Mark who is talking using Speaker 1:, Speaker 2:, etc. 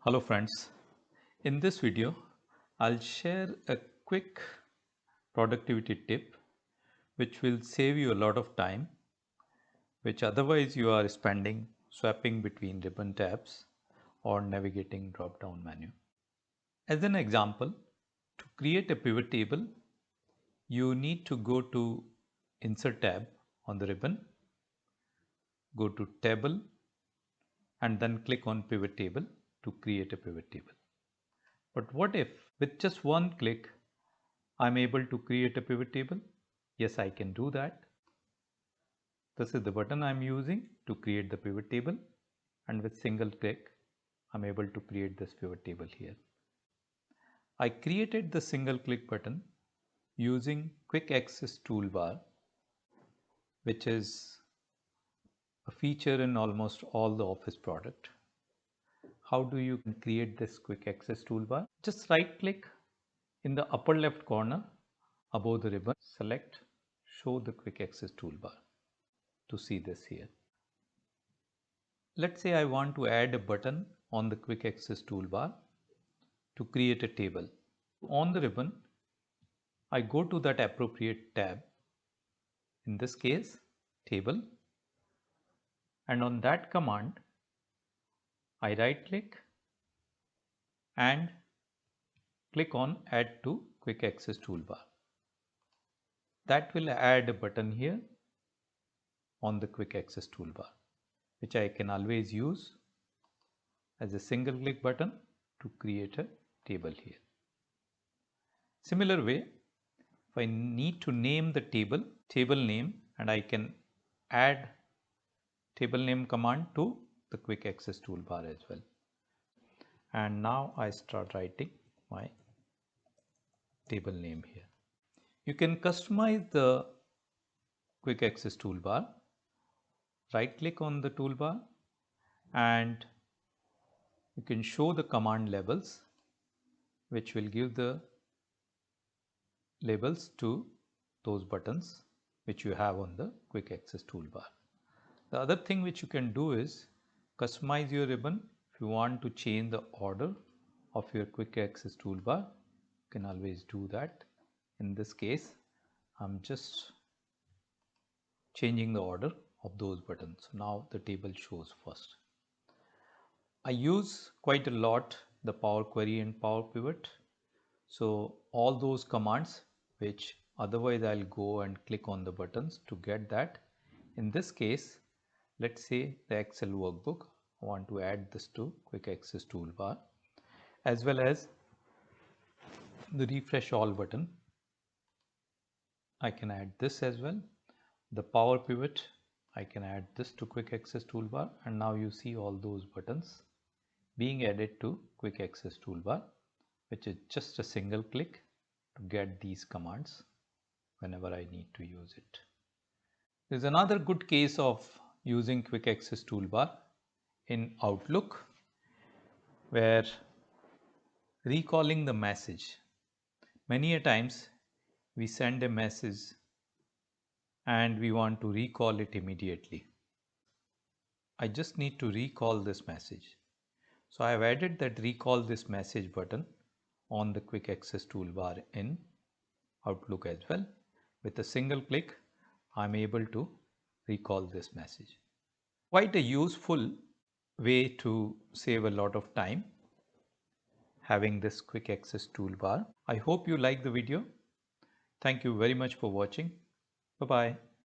Speaker 1: Hello friends, in this video I'll share a quick productivity tip which will save you a lot of time which otherwise you are spending swapping between ribbon tabs or navigating drop down menu. As an example, to create a pivot table you need to go to Insert tab on the ribbon, go to Table and then click on Pivot Table to create a pivot table. But what if with just one click I'm able to create a pivot table? Yes, I can do that. This is the button I'm using to create the pivot table, and with single click I'm able to create this pivot table here. I created the single click button using Quick Access Toolbar, which is a feature in almost all the Office product. How do you create this Quick Access Toolbar? Just right click in the upper left corner above the ribbon, select Show the Quick Access Toolbar to see this here. Let's say I want to add a button on the Quick Access Toolbar to create a table. On the ribbon, I go to that appropriate tab, in this case, Table, and on that command, I right click and click on Add to Quick Access Toolbar. That will add a button here on the Quick Access Toolbar, which I can always use as a single click button to create a table here. Similar way, if I need to name the table name, and I can add table name command to the Quick Access Toolbar as well. And now I start writing my table name here. You can customize the Quick Access Toolbar. Right click on the toolbar and you can show the command labels, which will give the labels to those buttons which you have on the Quick Access Toolbar. The other thing which you can do is customize your ribbon. If you want to change the order of your Quick Access Toolbar, you can always do that. In this case, I'm just changing the order of those buttons. Now the table shows first. I use quite a lot the Power Query and Power Pivot. So all those commands which otherwise I'll go and click on the buttons to get that. In this case, let's say the Excel workbook, I want to add this to Quick Access Toolbar, as well as the Refresh All button. I can add this as well. The Power Pivot, I can add this to Quick Access Toolbar, and now you see all those buttons being added to Quick Access Toolbar, which is just a single click to get these commands whenever I need to use it. There's another good case of using Quick Access Toolbar in Outlook, where recalling the message. Many a times we send a message and we want to recall it immediately. I just need to recall this message. So I have added that recall this message button on the Quick Access Toolbar in Outlook as well. With a single click, I'm able to recall this message. Quite a useful way to save a lot of time having this Quick Access Toolbar. I hope you like the video. Thank you very much for watching. Bye-bye.